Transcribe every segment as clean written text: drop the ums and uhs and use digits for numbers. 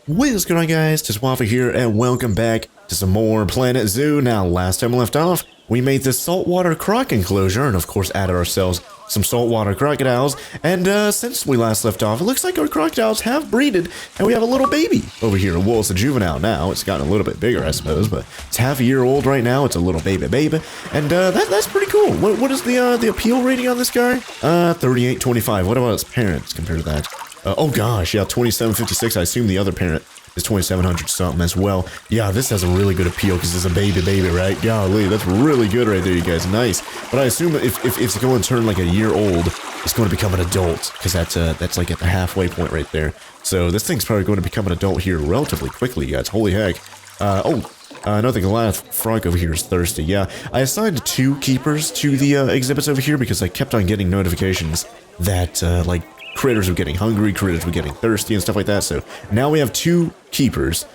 What is going on, guys? Just Waffle here, and welcome back to some more Planet Zoo. Now, last time we left off, we made this saltwater croc enclosure, and of course added ourselves some saltwater crocodiles. And since we last left off, it looks like our crocodiles have breeded, and we have a little baby over here. Well, it's a juvenile now. It's gotten a little bit bigger, I suppose, but it's half a year old right now. It's a little baby, and that's pretty cool. What is the appeal rating on this guy? 38.25. What about its parents compared to that? Oh gosh, yeah, 2756. I assume the other parent is 2700 something as well. Yeah, this has a really good appeal because it's a baby, right? Golly, that's really good right there, you guys. Nice. But I assume if it's going to turn like a year old, it's going to become an adult because that's like at the halfway point right there. So this thing's probably going to become an adult here relatively quickly, guys. Holy heck. Another Goliath frog over here is thirsty. Yeah, I assigned 2 keepers to the exhibits over here because I kept on getting notifications that like critters were getting hungry, critters were getting thirsty and stuff like that. So now we have 2 keepers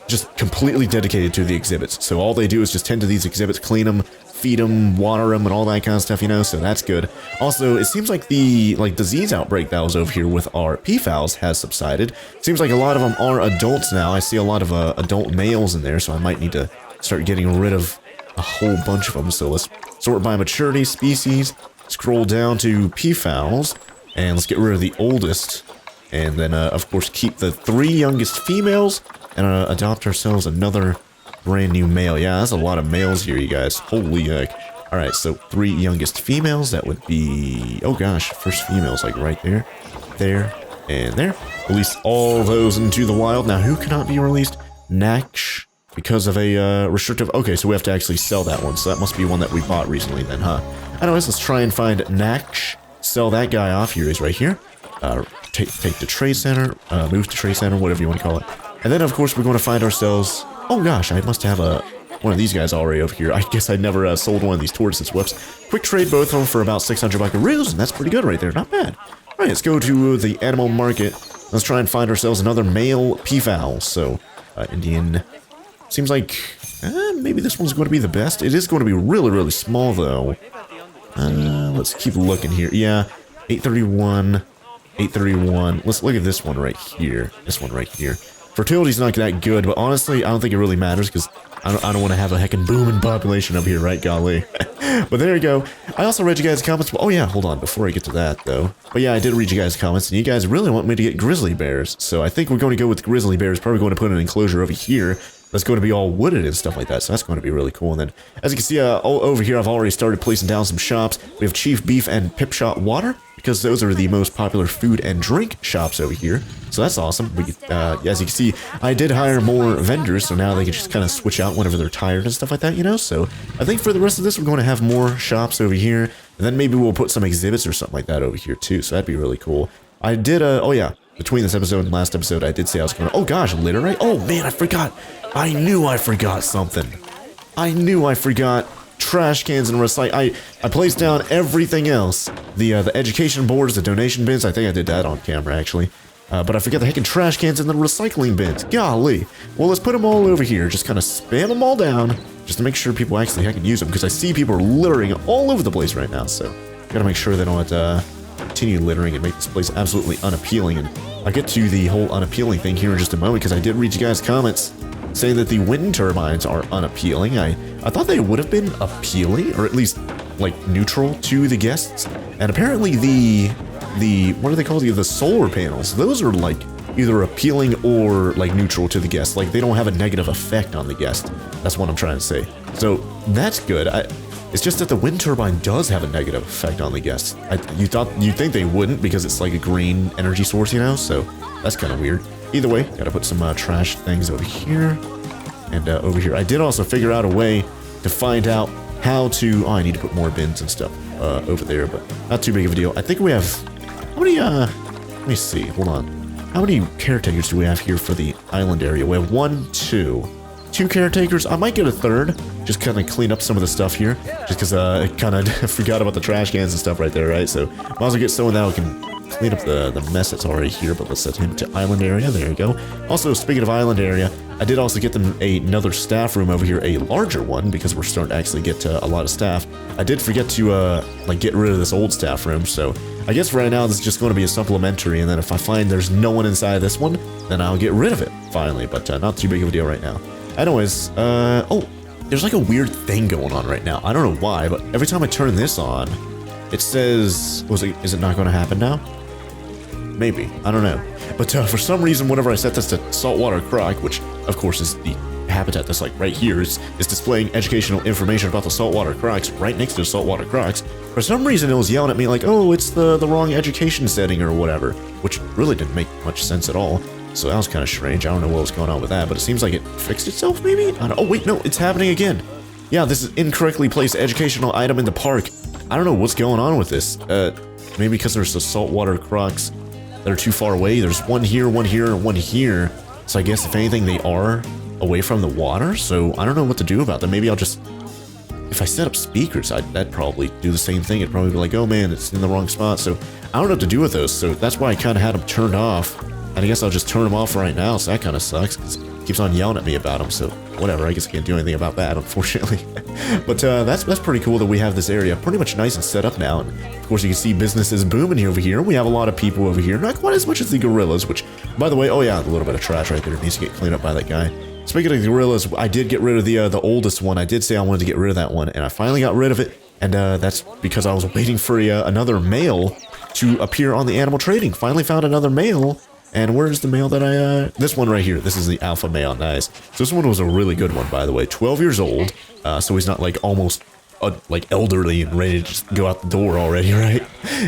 just completely dedicated to the exhibits. So all they do is just tend to these exhibits, clean them, feed them, water them, and all that kind of stuff, you know, so that's good. Also, it seems like the disease outbreak that was over here with our peafowls has subsided. Seems like a lot of them are adults now. I see a lot of adult males in there, so I might need to start getting rid of a whole bunch of them. So let's sort by maturity, species, scroll down to peafowls, and let's get rid of the oldest, and then of course keep the 3 youngest females, and adopt ourselves another brand new male. Yeah, that's a lot of males here, you guys. Holy heck. Alright, so 3 youngest females, that would be, oh gosh, first females, like right there, there, and there. Release all those into the wild. Now, who cannot be released? Naksh, because of a restrictive, okay, so we have to actually sell that one, so that must be one that we bought recently then, huh? Anyways, let's try and find Naksh. Sell that guy off. Here he's right here. Take the trade center, move to trade center, whatever you want to call it. And then, of course, we're going to find ourselves... Oh, gosh, I must have one of these guys already over here. I guess I never sold one of these tortoises. Whoops. Quick trade both of them for about 600 buckaroos, and that's pretty good right there. Not bad. All right, let's go to the animal market. Let's try and find ourselves another male peafowl. So, Indian... Seems like maybe this one's going to be the best. It is going to be really, really small, though. Let's keep looking here. Yeah, 831, 831. Let's look at this one right here. This one right here. Fertility's not that good, but honestly, I don't think it really matters because I don't want to have a heckin' booming population up here, right? Golly. But there you go. I also read you guys' comments. Oh yeah, hold on, before I get to that though. But yeah, I did read you guys' comments, and you guys really want me to get grizzly bears. So I think we're going to go with grizzly bears. Probably going to put an enclosure over here. That's going to be all wooded and stuff like that, so that's going to be really cool. And then, as you can see, over here, I've already started placing down some shops. We have Chief Beef and Pip Shot Water, because those are the most popular food and drink shops over here. So that's awesome. As you can see, I did hire more vendors, so now they can just kind of switch out whenever they're tired and stuff like that, you know? So I think for the rest of this, we're going to have more shops over here, and then maybe we'll put some exhibits or something like that over here, too, so that'd be really cool. I did, oh yeah, between this episode and last episode, I did say I was going to, oh gosh, litter, right? Oh man, I forgot. I knew I forgot something. I knew I forgot trash cans and recycle. I placed down everything else. The education boards, the donation bins. I think I did that on camera actually. But I forgot the heckin' trash cans and the recycling bins. Golly. Well, let's put them all over here. Just kind of spam them all down, just to make sure people actually heckin' use them. Because I see people are littering all over the place right now. So gotta make sure they don't continue littering and make this place absolutely unappealing. And I'll get to the whole unappealing thing here in just a moment because I did read you guys' comments saying that the wind turbines are unappealing. I thought they would have been appealing, or at least like neutral to the guests. And apparently the what do they call the solar panels? Those are like either appealing or like neutral to the guests. Like they don't have a negative effect on the guest. That's what I'm trying to say. So that's good. It's just that the wind turbine does have a negative effect on the guests. You'd think they wouldn't because it's like a green energy source, you know? So that's kind of weird. Either way, gotta put some trash things over here and over here. I did also figure out a way to find out how to... Oh, I need to put more bins and stuff over there, but not too big of a deal. I think we have... How many... let me see. Hold on. How many caretakers do we have here for the island area? We have 1, 2. 2 caretakers. I might get a third. Just kind of clean up some of the stuff here. Just because I kind of forgot about the trash cans and stuff right there, right? So might as well get someone that can clean up the mess that's already here, but let's set him to island area. There you go. Also, speaking of island area, I did also get them another staff room over here, a larger one, because we're starting to actually get a lot of staff. I did forget to, like, get rid of this old staff room, so I guess right now this is just going to be a supplementary, and then if I find there's no one inside this one, then I'll get rid of it, finally, but not too big of a deal right now. Anyways, oh, there's like a weird thing going on right now. I don't know why, but every time I turn this on, it says, is it not going to happen now? Maybe, I don't know. But for some reason, whenever I set this to saltwater croc, which of course is the habitat that's like right here, is displaying educational information about the saltwater crocs right next to the saltwater crocs. For some reason, it was yelling at me like, oh, it's the wrong education setting or whatever, which really didn't make much sense at all. So that was kind of strange. I don't know what was going on with that, but it seems like it fixed itself, maybe? Oh, wait, no, it's happening again. Yeah, this is incorrectly placed educational item in the park. I don't know what's going on with this. Maybe because there's the saltwater crocs that are too far away. There's one here, and one here. So I guess if anything, they are away from the water. So I don't know what to do about them. Maybe I'll just, if I set up speakers, that'd probably do the same thing. It'd probably be like, oh man, it's in the wrong spot. So I don't know what to do with those. So that's why I kind of had them turned off. And I guess I'll just turn them off right now. So that kind of sucks, because it keeps on yelling at me about them. So whatever, I guess I can't do anything about that, unfortunately. But that's pretty cool that we have this area pretty much nice and set up now. And of course, you can see businesses booming over here. We have a lot of people over here, not quite as much as the gorillas, which, by the way, oh yeah, a little bit of trash right there needs to get cleaned up by that guy. Speaking of the gorillas, I did get rid of the oldest one. I did say I wanted to get rid of that one, and I finally got rid of it. And that's because I was waiting for another male to appear on the animal trading. Finally found another male. And where's the male that this one right here. This is the alpha male, nice. So this one was a really good one, by the way. 12 years old, so he's not like almost like elderly and ready to just go out the door already, right?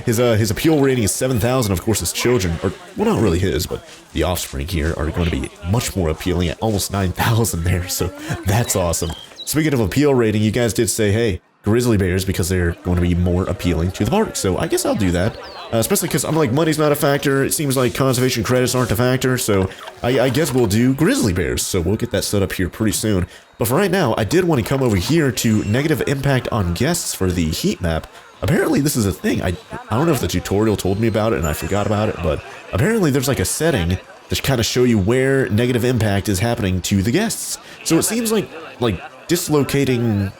His appeal rating is 7,000. Of course, his children, or well, not really his, but the offspring here are going to be much more appealing at almost 9,000 there. So that's awesome. Speaking of appeal rating, you guys did say, hey, grizzly bears, because they're going to be more appealing to the park. So I guess I'll do that. Especially because I'm like, money's not a factor. It seems like conservation credits aren't a factor. So I guess we'll do grizzly bears. So we'll get that set up here pretty soon. But for right now, I did want to come over here to negative impact on guests for the heat map. Apparently this is a thing. I don't know if the tutorial told me about it and I forgot about it, but apparently there's like a setting to kind of show you where negative impact is happening to the guests. So it seems like dislocating,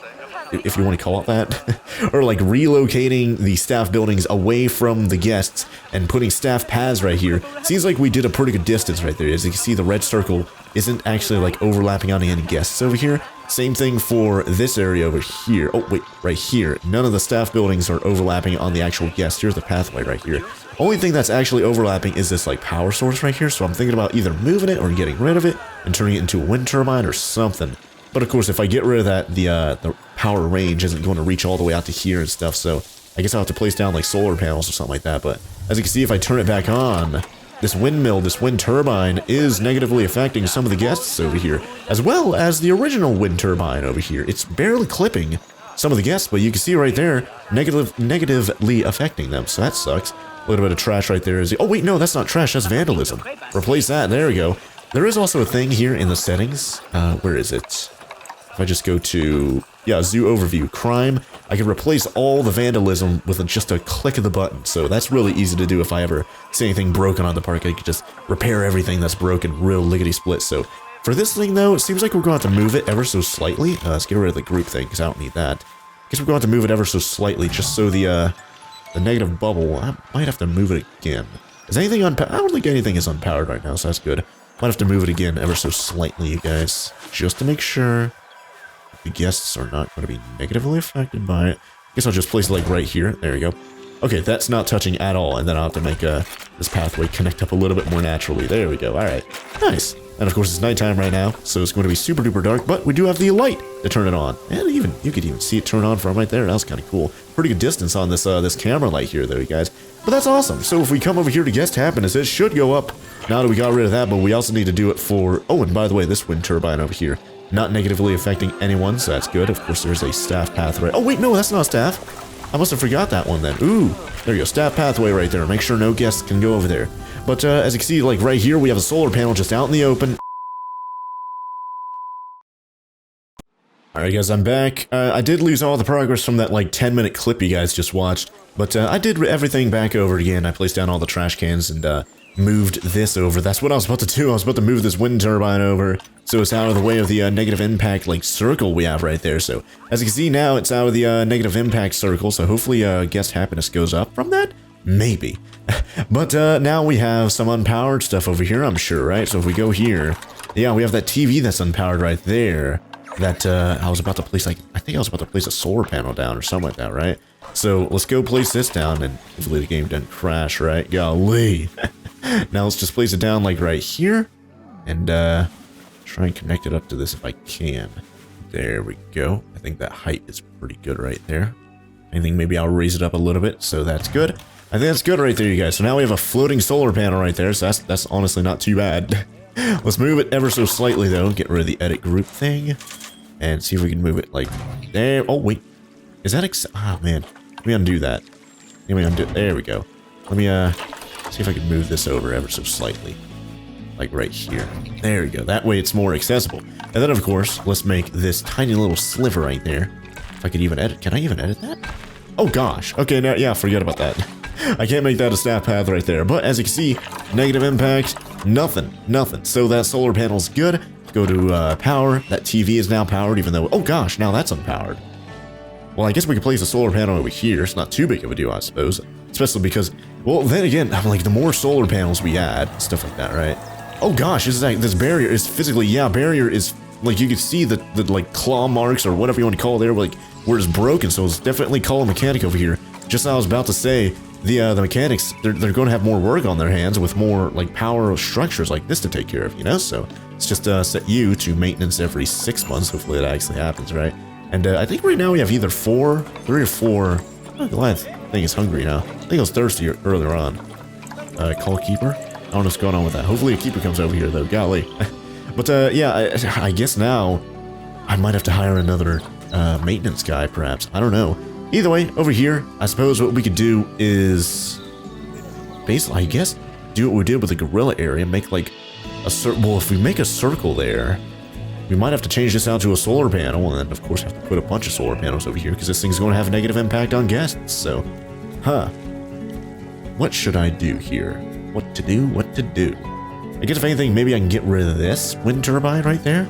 if you want to call it that, or like relocating the staff buildings away from the guests and putting staff paths right here. Seems like we did a pretty good distance right there. As you can see, the red circle isn't actually like overlapping on any guests over here. Same thing for this area over here. Oh, wait, right here. None of the staff buildings are overlapping on the actual guests. Here's the pathway right here. Only thing that's actually overlapping is this like power source right here. So I'm thinking about either moving it or getting rid of it and turning it into a wind turbine or something. But of course, if I get rid of that, the power range isn't going to reach all the way out to here and stuff, so I guess I'll have to place down like solar panels or something like that. But as you can see, if I turn it back on, this windmill, this wind turbine is negatively affecting some of the guests over here, as well as the original wind turbine over here. It's barely clipping some of the guests, but you can see right there, negatively affecting them, so that sucks. A little bit of trash right there. Oh wait, no, that's not trash, that's vandalism. Replace that, there we go. There is also a thing here in the settings. Where is it? If I just go to, yeah, zoo overview, crime, I can replace all the vandalism with just a click of the button. So that's really easy to do if I ever see anything broken on the park. I could just repair everything that's broken real lickety-split. So for this thing, though, it seems like we're going to have to move it ever so slightly. Let's get rid of the group thing, because I don't need that. I guess we're going to have to move it ever so slightly, just so the negative bubble, I might have to move it again. Is anything unpowered? I don't think anything is unpowered right now, so that's good. Might have to move it again ever so slightly, you guys, just to make sure the guests are not going to be negatively affected by it. I guess I'll just place it like right here. There you go. Okay, that's not touching at all, and then I'll have to make this pathway connect up a little bit more naturally. There we go. All right, nice. And of course, it's nighttime right now, so it's going to be super duper dark, but we do have the light to turn it on. And even you could even see it turn on from right there. That was kind of cool. Pretty good distance on this this camera light here, though, you guys. But that's awesome. So if we come over here to guest happiness, it should go up now that we got rid of that, but we also need to do it for, oh, and by the way, this wind turbine over here, not negatively affecting anyone, so that's good. Of course, there's a staff pathway. Oh, wait, no, that's not staff. I must have forgot that one then. Ooh, there you go, staff pathway right there. Make sure no guests can go over there. But as you can see, like right here, we have a solar panel just out in the open. Alright guys, I'm back. I did lose all the progress from that like 10-minute clip you guys just watched, but I did everything back over again. I placed down all the trash cans and moved this over. That's what I was about to do. I was about to move this wind turbine over so it's out of the way of the negative impact like circle we have right there. So as you can see now, it's out of the negative impact circle, so hopefully guest happiness goes up from that? Maybe. But now we have some unpowered stuff over here, I'm sure, right? So if we go here, yeah, we have that TV that's unpowered right there. That I was about to place, like, I think I was about to place a solar panel down or something like that, right? So let's go place this down and hopefully the game doesn't crash, right? Golly. Now let's just place it down like right here and try and connect it up to this if I can. There we go. I think that height is pretty good right there. I think maybe I'll raise it up a little bit, so that's good. I think that's good right there, you guys. So now we have a floating solar panel right there, so that's honestly not too bad. Let's move it ever so slightly though, get rid of the edit group thing, and see if we can move it like there. Oh wait, is that oh man, let me undo that. Let me undo it. There we go. Let me see if I can move this over ever so slightly, like right here. There we go. That way it's more accessible. And then of course, let's make this tiny little sliver right there. If I could even edit, can I even edit that? Oh gosh. Okay, now yeah, forget about that. I can't make that a staff path right there. But as you can see, negative impact. Nothing. So that solar panel's good. Go to power. That TV is now powered, even though, oh gosh, now that's unpowered. Well, I guess we could place a solar panel over here. It's not too big of a deal, I suppose. Especially because, well, then again, I'm like, the more solar panels we add, stuff like that, right? Oh gosh, this barrier is physically, yeah, barrier is, like, you can see the like, claw marks or whatever you want to call it there, like, where it's broken. So it's definitely call a mechanic over here. Just as I was about to say, the mechanics, they're going to have more work on their hands with more like power structures like this to take care of, you know? So it's just set you to maintenance every 6 months. Hopefully it actually happens, right? And I think right now we have either 3 or 4. Oh, Goliath thing is hungry now. I think it was thirsty earlier on. Call keeper. I don't know what's going on with that. Hopefully a keeper comes over here though. Golly. But yeah, I guess now I might have to hire another maintenance guy, perhaps. I don't know. Either way, over here, I suppose what we could do is basically, I guess, do what we did with the gorilla area, make like a well, if we make a circle there, we might have to change this out to a solar panel, and then of course have to put a bunch of solar panels over here, because this thing's going to have a negative impact on guests, so, what should I do here? What to do? I guess if anything, maybe I can get rid of this wind turbine right there.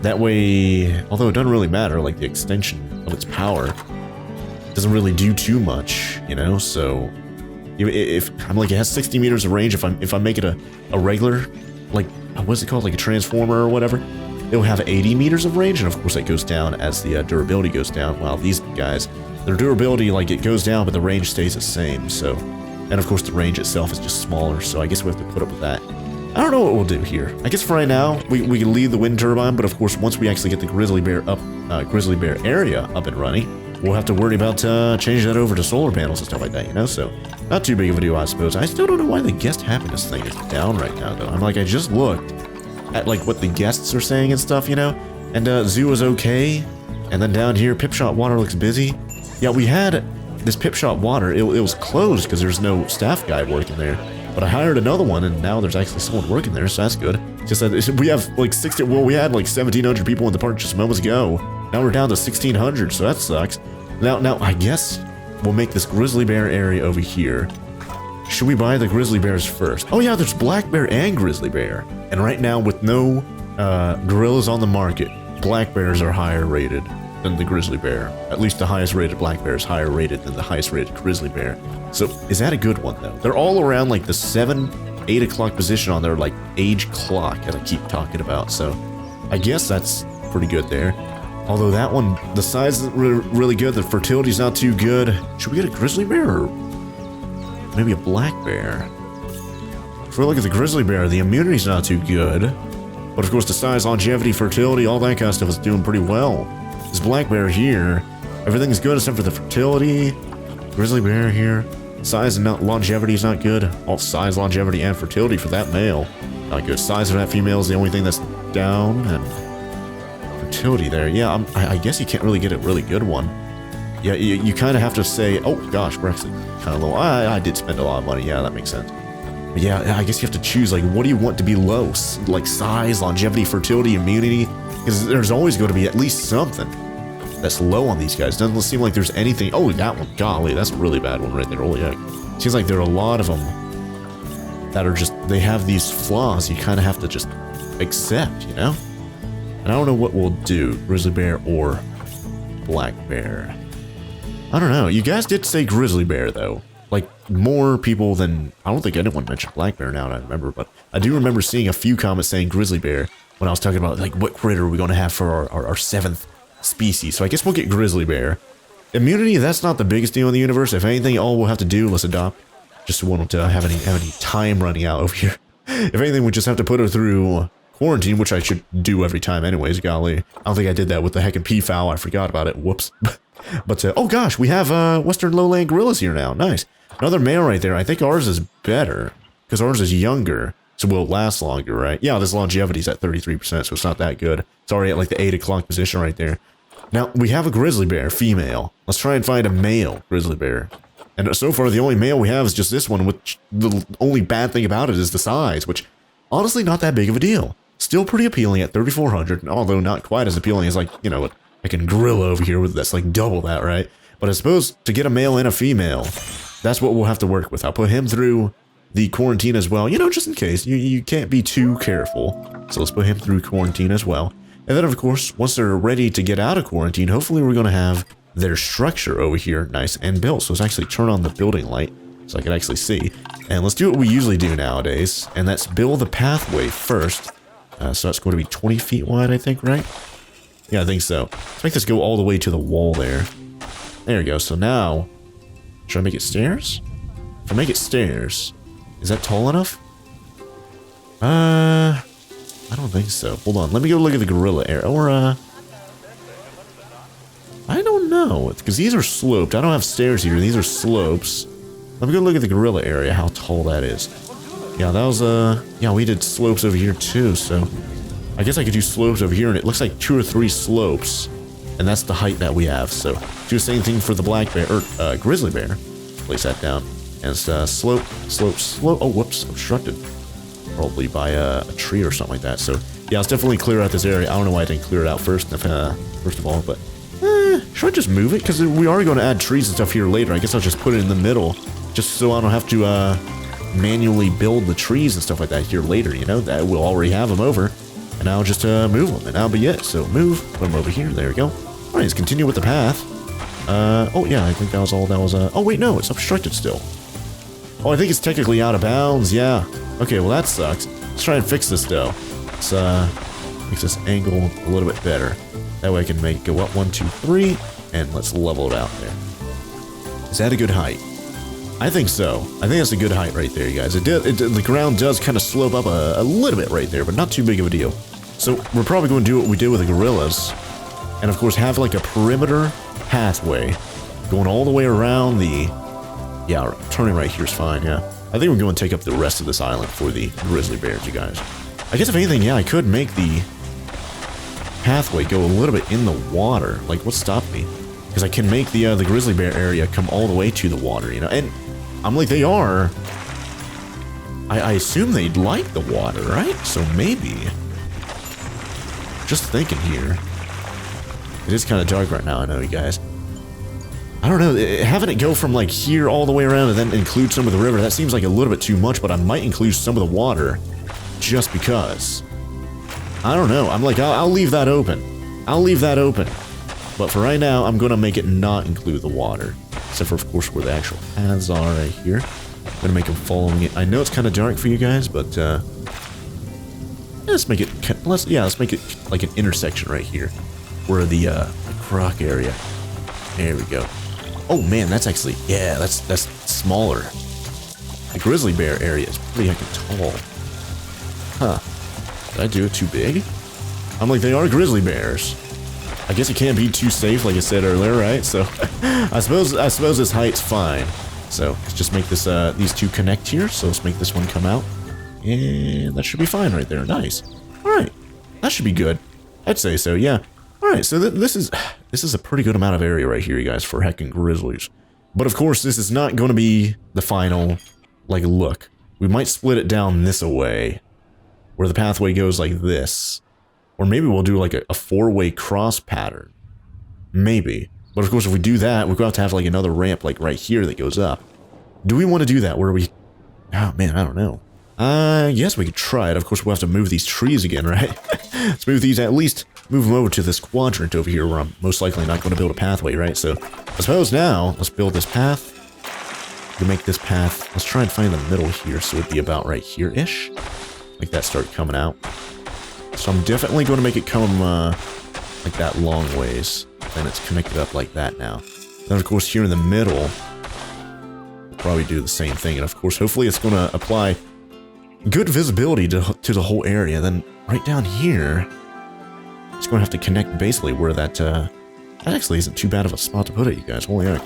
That way, although it doesn't really matter, like the extension of its power doesn't really do too much, you know, so if I'm like, it has 60 meters of range. If I make it a regular, like, what's it called, like a transformer or whatever, it'll have 80 meters of range, and of course that goes down as the durability goes down, while these guys, their durability, like, it goes down, but the range stays the same, so, and of course the range itself is just smaller, so I guess we have to put up with that. I don't know what we'll do here. I guess for right now, we can leave the wind turbine, but of course once we actually get the grizzly bear area up and running, we'll have to worry about changing that over to solar panels and stuff like that, you know? So, not too big of a deal, I suppose. I still don't know why the guest happiness thing is down right now, though. I'm like, I just looked at, like, what the guests are saying and stuff, you know? And zoo is okay. And then down here, Pipshot Water looks busy. Yeah, we had this Pipshot Water. It was closed because there's no staff guy working there. But I hired another one, and now there's actually someone working there, so that's good. Just that we have, like, 60... Well, we had, like, 1,700 people in the park just moments ago. Now we're down to 1,600, so that sucks. Now, I guess we'll make this grizzly bear area over here. Should we buy the grizzly bears first? Oh yeah, there's black bear and grizzly bear. And right now, with no gorillas on the market, black bears are higher rated than the grizzly bear. At least the highest rated black bear is higher rated than the highest rated grizzly bear. So, is that a good one, though? They're all around, like, the 7, 8 o'clock position on their, like, age clock, as I keep talking about. So, I guess that's pretty good there. Although that one, the size isn't really good, the fertility's not too good. Should we get a grizzly bear or maybe a black bear? If we look at the grizzly bear, the immunity's not too good. But of course the size, longevity, fertility, all that kind of stuff is doing pretty well. This black bear here, everything's good except for the fertility. Grizzly bear here, size and longevity is not good. All size, longevity, and fertility for that male, not good. Size of that female is the only thing that's down, and fertility there. Yeah, I guess you can't really get a really good one. Yeah, you kind of have to say, oh gosh, we're actually kind of low. I did spend a lot of money. Yeah, that makes sense. But yeah, I guess you have to choose, like, what do you want to be low? Like size, longevity, fertility, immunity. Because there's always going to be at least something that's low on these guys. Doesn't seem like there's anything. Oh, that one. Golly, that's a really bad one right there. Holy heck. Seems like there are a lot of them that are just, they have these flaws you kind of have to just accept, you know? And I don't know what we'll do, grizzly bear or black bear. I don't know. You guys did say grizzly bear, though. Like, more people than... I don't think anyone mentioned black bear now that I remember, but I do remember seeing a few comments saying grizzly bear when I was talking about, like, what critter are we going to have for our 7th species. So I guess we'll get grizzly bear. Immunity, that's not the biggest deal in the universe. If anything, all we'll have to do, let's adopt. Just won't have any time running out over here. If anything, we just have to put her through quarantine, which I should do every time anyways, golly. I don't think I did that with the heckin' peafowl. I forgot about it. Whoops. But, oh gosh, we have Western Lowland gorillas here now. Nice. Another male right there. I think ours is better, because ours is younger, so will last longer, right? Yeah, this longevity's at 33%, so it's not that good. It's already at like the 8 o'clock position right there. Now, we have a grizzly bear, female. Let's try and find a male grizzly bear. And so far, the only male we have is just this one, which the only bad thing about it is the size, which, honestly, not that big of a deal. Still pretty appealing at 3,400, although not quite as appealing as, like, you know, I can gorilla over here with that's like double that, right? But I suppose to get a male and a female, that's what we'll have to work with. I'll put him through the quarantine as well, you know, just in case. You can't be too careful. So let's put him through quarantine as well. And then, of course, once they're ready to get out of quarantine, hopefully we're going to have their structure over here nice and built. So let's actually turn on the building light so I can actually see. And let's do what we usually do nowadays, and that's build the pathway first. So that's going to be 20 feet wide, I think, right? Yeah, I think so. Let's make this go all the way to the wall there. There we go. So now, should I make it stairs? If I make it stairs, is that tall enough? I don't think so. Hold on. Let me go look at the gorilla area. Or, I don't know. Because these are sloped. I don't have stairs here. These are slopes. Let me go look at the gorilla area, how tall that is. Yeah, that was, yeah, we did slopes over here too, so I guess I could do slopes over here, and it looks like 2 or 3 slopes, and that's the height that we have. So do the same thing for the black bear, or grizzly bear. Place that down. And it's slope, slope, slope. Oh, whoops, obstructed. Probably by a tree or something like that. So yeah, let's definitely clear out this area. I don't know why I didn't clear it out first of all, but should I just move it? Because we are going to add trees and stuff here later. I guess I'll just put it in the middle, just so I don't have to manually build the trees and stuff like that here later, you know? That we'll already have them over, and I'll just move them, and that'll be it. So move, put them over here. There we go. All right, let's continue with the path. Oh yeah, I think that was all. That was oh wait, no, it's obstructed still. Oh, I think it's technically out of bounds. Yeah. Okay, well that sucks. Let's try and fix this though. Let's make this angle a little bit better. That way I can make it go up 1, 2, 3, and let's level it out there. Is that a good height? I think so. I think that's a good height right there, you guys. The ground does kind of slope up a little bit right there, but not too big of a deal. So we're probably going to do what we did with the gorillas, and of course have like a perimeter pathway going all the way around the... Yeah, turning right here is fine, yeah. I think we're going to take up the rest of this island for the grizzly bears, you guys. I guess if anything, yeah, I could make the pathway go a little bit in the water. Like, what stopped me? Because I can make the grizzly bear area come all the way to the water, you know? And I'm like, they are... I assume they'd like the water, right? So maybe... Just thinking here. It is kind of dark right now, I know, you guys. I don't know, having it go from like here all the way around and then include some of the river, that seems like a little bit too much, but I might include some of the water just because. I don't know, I'm like, I'll leave that open. I'll leave that open. But for right now, I'm going to make it not include the water. Except for, of course, where the actual paths are right here. I'm going to make them following it. I know it's kind of dark for you guys, but let's make it, let's make it like an intersection right here. Where the croc area. There we go. Oh man, that's actually, yeah, that's smaller. The grizzly bear area is pretty heckin' tall. Huh. Did I do it too big? I'm like, they are grizzly bears. I guess it can't be too safe, like I said earlier, right? So, I suppose this height's fine. So, let's just make this, these two connect here. So, let's make this one come out. And that should be fine right there. Nice. Alright. That should be good. I'd say so, yeah. Alright, so this is a pretty good amount of area right here, you guys, for heckin' grizzlies. But of course, this is not going to be the final, like, look. We might split it down this way, where the pathway goes like this. Or maybe we'll do like a four-way cross pattern. Maybe. But of course, if we do that, we're going to have like another ramp like right here that goes up. Do we want to do that? Where we... Oh, man, I don't know. Yes, we could try it. Of course, we'll have to move these trees again, right? Let's move these, at least move them over to this quadrant over here where I'm most likely not going to build a pathway, right? So, I suppose now, let's build this path. We can make this path, let's try and find the middle here, so it'd be about right here-ish. Like that start coming out. So I'm definitely going to make it come, like that long ways. Then it's connected up like that now. Then, of course, here in the middle, we'll probably do the same thing. And, of course, hopefully it's going to apply good visibility to the whole area. Then, right down here, it's going to have to connect basically where that actually isn't too bad of a spot to put it, you guys. Holy heck.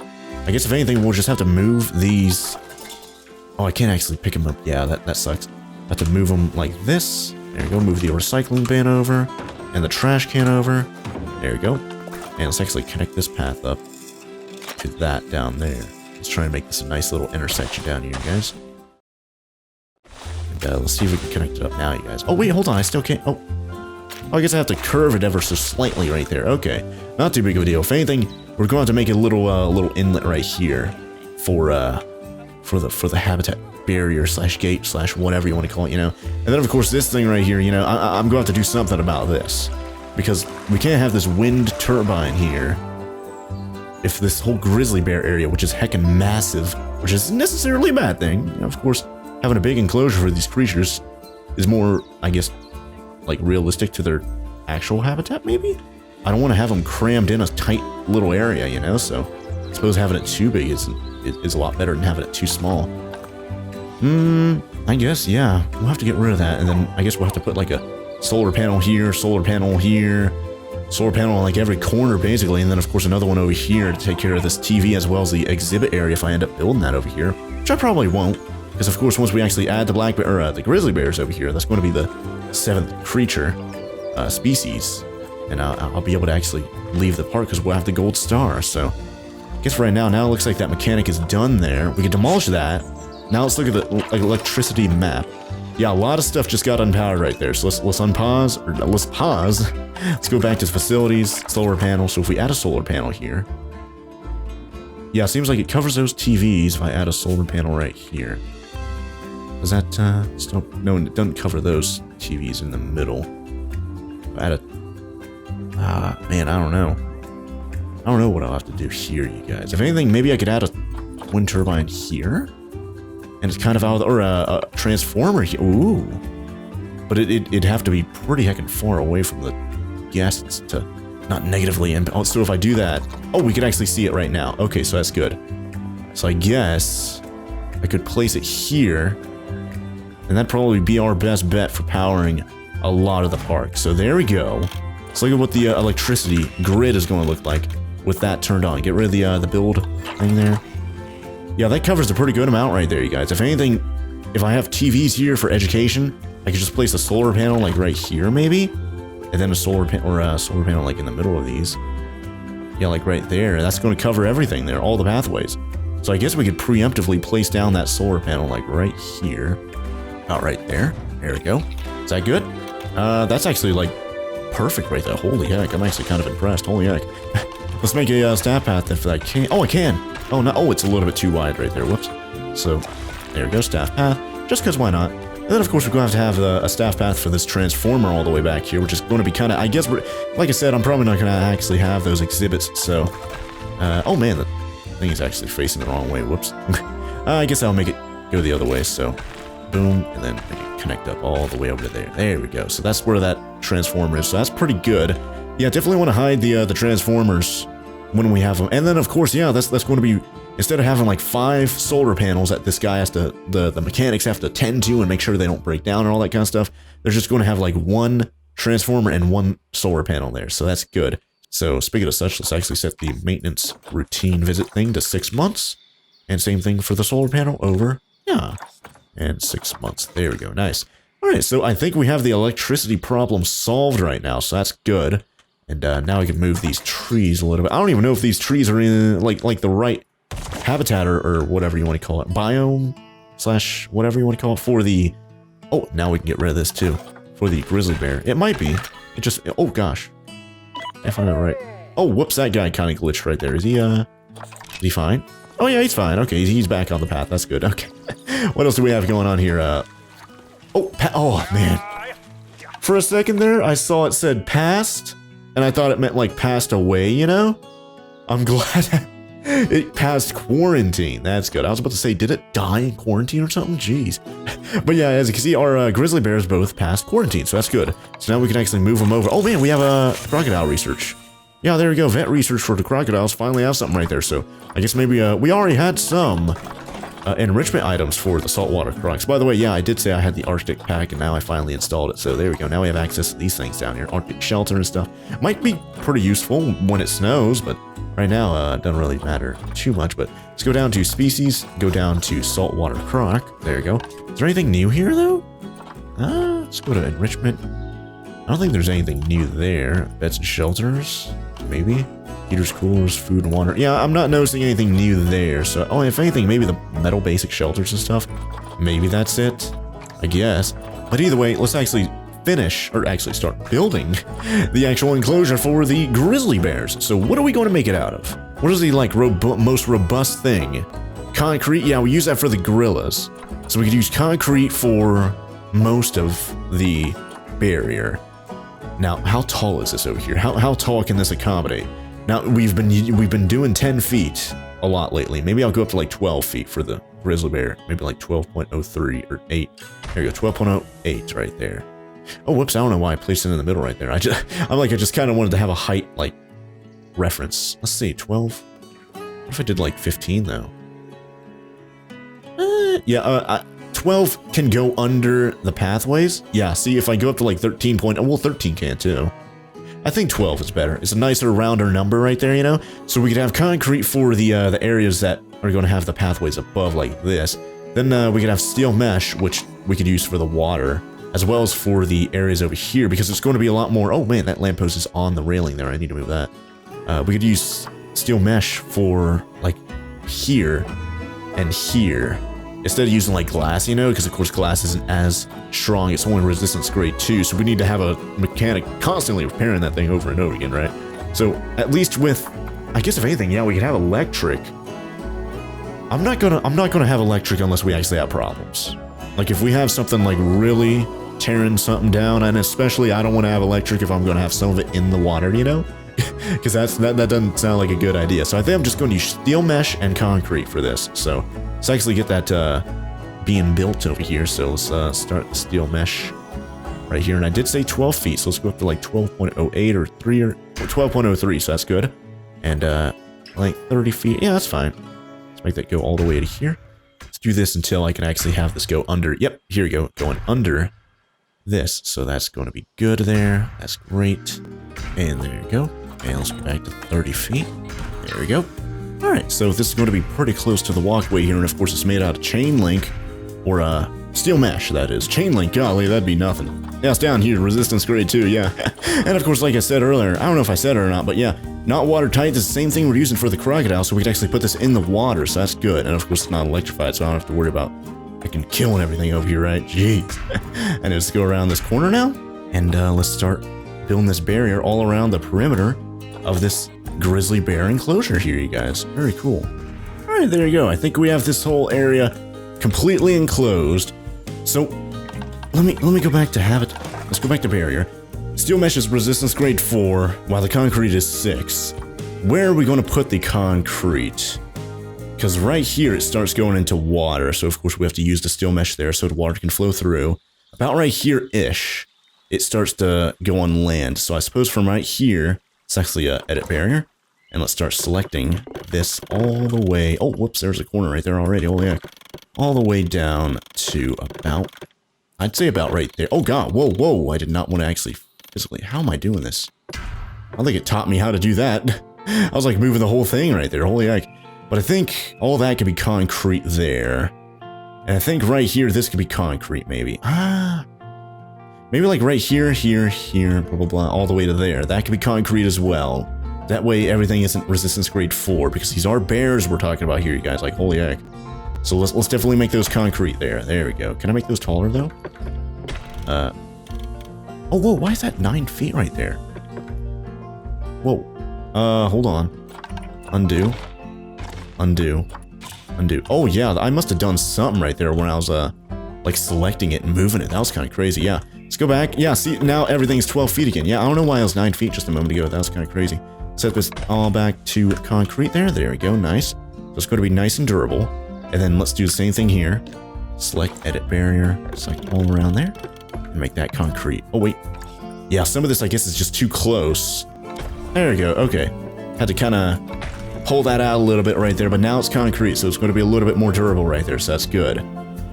I guess if anything, we'll just have to move these... Oh, I can't actually pick them up. Yeah, that sucks. I have to move them like this. There we go. Move the recycling bin over. And the trash can over. There we go. And let's actually connect this path up to that down there. Let's try and make this a nice little intersection down here, guys. And let's see if we can connect it up now, you guys. Oh, wait, hold on. I still can't... Oh, I guess I have to curve it ever so slightly right there. Okay. Not too big of a deal. If anything, we're going to make a little inlet right here for the habitat barrier slash gate slash whatever you want to call it, you know. And then, of course, this thing right here, you know, I'm going to have to do something about this. Because we can't have this wind turbine here if this whole grizzly bear area, which is heckin' massive, which isn't necessarily a bad thing. You know, of course, having a big enclosure for these creatures is more, I guess, like realistic to their actual habitat, maybe? I don't want to have them crammed in a tight little area, you know, so I suppose having it too big is a lot better than having it too small. I guess, yeah, we'll have to get rid of that, and then I guess we'll have to put like a solar panel here, solar panel here, solar panel on like every corner basically, and then of course another one over here to take care of this TV as well as the exhibit area if I end up building that over here, which I probably won't, because of course once we actually add the black bear, or the grizzly bears over here, that's going to be the 7th creature species, and I'll be able to actually leave the park because we'll have the gold star. So I guess right now it looks like that mechanic is done there. We can demolish that. Now let's look at the electricity map. Yeah, a lot of stuff just got unpowered right there. So let's unpause, or let's pause. Let's go back to facilities, solar panel. So if we add a solar panel here, yeah, it seems like it covers those TVs if I add a solar panel right here. Does that still? No, it doesn't cover those TVs in the middle. If I add a man, I don't know. I don't know what I'll have to do here, you guys. If anything, maybe I could add a wind turbine here. And it's kind of out of the, or a transformer here. Ooh. But it'd have to be pretty heckin' far away from the guests to not negatively impact. Oh, so if I do that, oh, we could actually see it right now. Okay, so that's good. So I guess I could place it here. And that'd probably be our best bet for powering a lot of the park. So there we go. Let's look at what the electricity grid is going to look like with that turned on. Get rid of the build thing there. Yeah, that covers a pretty good amount right there, you guys. If anything, if I have TVs here for education, I could just place a solar panel like right here, maybe, and then a solar panel like in the middle of these. Yeah, like right there. That's going to cover everything there, all the pathways. So I guess we could preemptively place down that solar panel like right here, about right there. There we go. Is that good? That's actually like perfect right there. Holy heck, I'm actually kind of impressed. Holy heck. Let's make a staff path if I can. Oh, I can. Oh, no. Oh, it's a little bit too wide right there. Whoops. So, there we go. Staff path. Just because why not? And then, of course, we're going to have a staff path for this transformer all the way back here, which is going to be kind of... I guess, like I said, I'm probably not going to actually have those exhibits, so... oh, man. The thing is actually facing the wrong way. Whoops. I guess I'll make it go the other way, so... Boom. And then make it connect up all the way over to there. There we go. So that's where that transformer is. So that's pretty good. Yeah, definitely want to hide the transformers when we have them. And then, of course, yeah, that's going to be, instead of having like 5 solar panels that this guy has to, the mechanics have to tend to and make sure they don't break down and all that kind of stuff, they're just going to have like 1 transformer and 1 solar panel there. So that's good. So speaking of such, let's actually set the maintenance routine visit thing to 6 months. And same thing for the solar panel over. Yeah. And 6 months. There we go. Nice. All right. So I think we have the electricity problem solved right now. So that's good. And now I can move these trees a little bit. I don't even know if these trees are in like the right habitat or whatever you want to call it. Biome slash whatever you want to call it for the... Oh, now we can get rid of this too. For the grizzly bear. It might be. It just, oh gosh. If I know right. Oh, whoops, that guy kind of glitched right there. Is he fine? Oh yeah, he's fine. Okay, he's back on the path. That's good. Okay. What else do we have going on here? Oh man. For a second there, I saw it said passed, and I thought it meant like passed away, you know? I'm glad it passed quarantine. That's good. I was about to say, did it die in quarantine or something? Jeez. But yeah, as you can see, our grizzly bears both passed quarantine, so that's good. So now we can actually move them over. Oh man, we have a crocodile research. Yeah, there we go. Vet research for the crocodiles. Finally have something right there. So I guess maybe we already had some enrichment items for the saltwater crocs. By the way, yeah, I did say I had the Arctic pack, and now I finally installed it. So there we go. Now we have access to these things down here. Arctic shelter and stuff. Might be pretty useful when it snows, but right now it doesn't really matter too much. But let's go down to species. Go down to saltwater croc. There you go. Is there anything new here, though? Let's go to enrichment. I don't think there's anything new there. Beds and shelters. Maybe. Heaters, coolers, food and water. Yeah, I'm not noticing anything new there. So, oh, if anything, maybe the metal basic shelters and stuff. Maybe that's it. I guess. But either way, let's actually finish, or actually start building the actual enclosure for the grizzly bears. So what are we going to make it out of? What is the, like, most robust thing? Concrete? Yeah, we use that for the gorillas. So we could use concrete for most of the barrier. Now, how tall is this over here? How tall can this accommodate? Now, we've been doing 10 feet a lot lately. Maybe I'll go up to like 12 feet for the grizzly bear. Maybe like 12.03 or 8. There you go, 12.08 right there. Oh, whoops, I don't know why I placed it in the middle right there. I just kind of wanted to have a height, like, reference. Let's see, 12. What if I did like 15 though? Yeah, 12 can go under the pathways. Yeah, see, if I go up to like 13 well, 13 can too. I think 12 is better. It's a nicer, rounder number right there, you know? So we could have concrete for the areas that are going to have the pathways above like this. Then we could have steel mesh, which we could use for the water, as well as for the areas over here, because it's going to be a lot more... Oh man, that lamppost is on the railing there. I need to move that. We could use steel mesh for, like, here and here. Instead of using like glass, you know, because of course glass isn't as strong. It's only resistance grade 2, so we need to have a mechanic constantly repairing that thing over and over again, right? So at least with, I guess if anything, yeah, we could have electric. I'm not gonna have electric unless we actually have problems. Like if we have something like really tearing something down, and especially I don't want to have electric if I'm gonna have some of it in the water, you know, because that doesn't sound like a good idea. So I think I'm just going to use steel mesh and concrete for this. So let's actually get that being built over here. So let's start the steel mesh right here. And I did say 12 feet, so let's go up to like 12.08 or 3 or 12.03, so that's good. And like 30 feet, yeah, that's fine. Let's make that go all the way to here. Let's do this until I can actually have this go under. Yep, here we go, going under this. So that's going to be good there. That's great. And there you go. And let's go back to 30 feet. There we go. Alright, so this is going to be pretty close to the walkway here, and of course it's made out of chain link, or steel mesh, that is. Chain link, golly, that'd be nothing. Yeah, it's down here, resistance grade 2, yeah. And of course, like I said earlier, I don't know if I said it or not, but yeah, not watertight, it's the same thing we're using for the crocodile, so we can actually put this in the water, so that's good. And of course it's not electrified, so I don't have to worry about freaking killing everything over here, right? Jeez. And let's go around this corner now, and let's start building this barrier all around the perimeter of this grizzly bear enclosure here, you guys. Very cool. All right, there you go. I think we have this whole area completely enclosed. So let me go back to have it. Let's go back to barrier. Steel mesh is resistance grade 4, while the concrete is 6. Where are we going to put the concrete? Because right here it starts going into water, so of course we have to use the steel mesh there so the water can flow through. About right here-ish, it starts to go on land. So I suppose from right here, it's actually a edit barrier. And let's start selecting this all the way. Oh, whoops, there's a corner right there already. Oh, yeah. All the way down to about, I'd say about right there. Oh, God. Whoa, whoa. I did not want to actually physically. How am I doing this? I don't think it taught me how to do that. I was like moving the whole thing right there. Holy heck. But I think all that could be concrete there. And I think right here, this could be concrete, maybe. Maybe like right here, here, here, blah, blah, blah, all the way to there. That could be concrete as well. That way everything isn't resistance grade 4, because these are bears we're talking about here, you guys. Like, holy heck. So let's definitely make those concrete there. There we go. Can I make those taller, though? Oh, whoa, why is that 9 feet right there? Whoa. Hold on. Undo. Undo. Undo. Oh, yeah, I must have done something right there when I was, like, selecting it and moving it. That was kind of crazy, yeah. Let's go back. Yeah, see, now everything's 12 feet again. Yeah, I don't know why it was 9 feet just a moment ago. That was kind of crazy. Set this all back to concrete there. There we go, nice. So it's going to be nice and durable. And then let's do the same thing here. Select edit barrier. Select all around there. And make that concrete. Oh, wait. Yeah, some of this, I guess, is just too close. There we go, okay. Had to kind of pull that out a little bit right there, but now it's concrete, so it's going to be a little bit more durable right there, so that's good.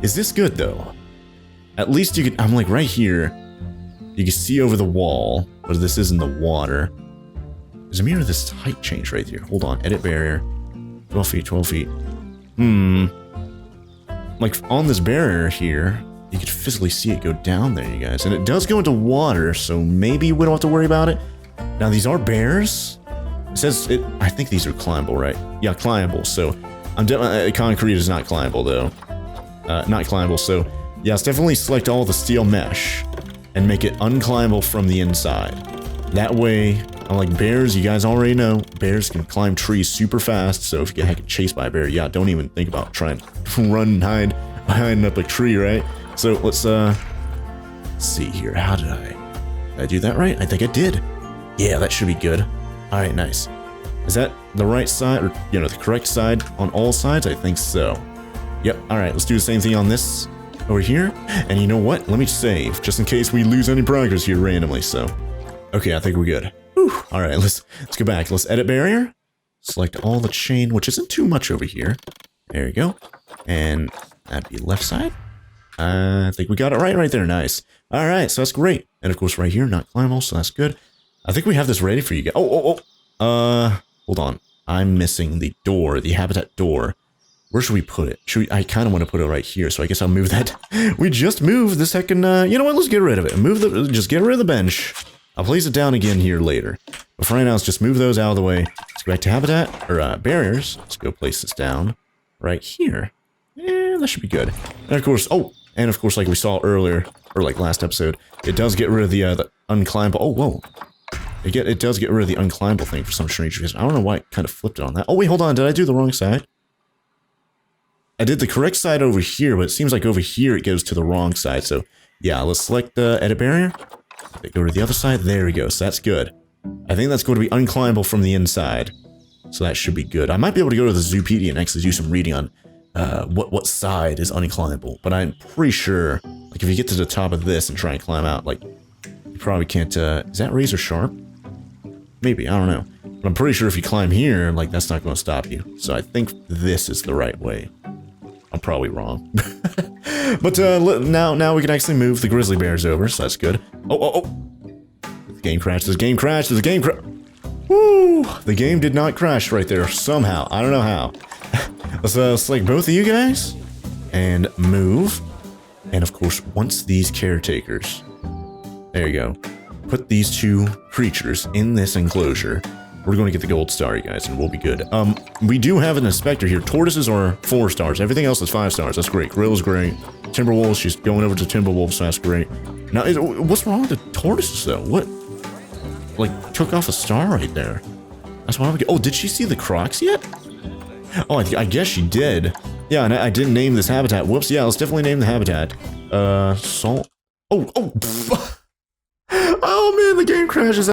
Is this good, though? At least you can, I'm like right here. You can see over the wall, but this is in the water. There's a mirror this height change right here. Hold on, edit barrier. 12 feet, 12 feet. Like, on this barrier here, you could physically see it go down there, you guys. And it does go into water, so maybe we don't have to worry about it. Now, these are bears. It says it. I think these are climbable, right? Yeah, climbable. So, I'm definitely concrete is not climbable though. Not climbable. So, yeah, let's definitely select all the steel mesh and make it unclimbable from the inside. That way, unlike bears, you guys already know bears can climb trees super fast. So, if you get chased by a bear, yeah, don't even think about trying to run and hide behind up a tree, right? So let's see here. How did I do that right? I think I did. Yeah, that should be good. All right, nice. Is that the right side, or, you know, the correct side on all sides? I think so. Yep, all right, let's do the same thing on this over here. And you know what? Let me save, just in case we lose any progress here randomly, so. Okay, I think we're good. Whew. All right, let's go back. Let's edit barrier. Select all the chain, which isn't too much over here. There you go. And that'd be left side. I think we got it right there. Nice. All right, so that's great. And of course, right here, not climbable, so that's good. I think we have this ready for you guys. Hold on. I'm missing the door, the habitat door. Where should we put it? I kind of want to put it right here, so I guess I'll move that. We just moved the second, you know what? Let's get rid of it. Just get rid of the bench. I'll place it down again here later. But for right now, let's just move those out of the way. Let's go back to habitat, or barriers. Let's go place this down right here. Yeah, that should be good. And of course, like we saw earlier, or like last episode, it does get rid of the unclimbable. Oh, whoa. It does get rid of the unclimbable thing for some strange reason. I don't know why it kind of flipped it on that. Oh, wait, hold on. Did I do the wrong side? I did the correct side over here, but it seems like over here it goes to the wrong side. So, yeah, let's select the edit barrier. Go to the other side. There we go. So that's good. I think that's going to be unclimbable from the inside. So that should be good. I might be able to go to the Zoopedia and actually do some reading on what side is unclimbable. But I'm pretty sure, like, if you get to the top of this and try and climb out, like, you probably can't, is that razor sharp? Maybe, I don't know. But I'm pretty sure if you climb here, like, that's not going to stop you. So I think this is the right way. I'm probably wrong. But now we can actually move the grizzly bears over, so that's good. Oh. The game crashed. There's a game crash. There's a game crash. Woo! The game did not crash right there somehow. I don't know how. Let's select both of you guys and move. And of course, once these caretakers, there you go, put these two creatures in this enclosure, we're going to get the gold star, you guys, and we'll be good. We do have an inspector here. Tortoises are 4 stars. Everything else is 5 stars. That's great. Grill's great. Timberwolves, she's going over to Timberwolves, so that's great. Now, what's wrong with the tortoises, though? What? Like, took off a star right there. That's why we get. Oh, did she see the crocs yet? Oh, I guess she did. Yeah, and I didn't name this habitat. Whoops, yeah, let's definitely name the habitat. Salt. Oh. Oh, man, the game crashes.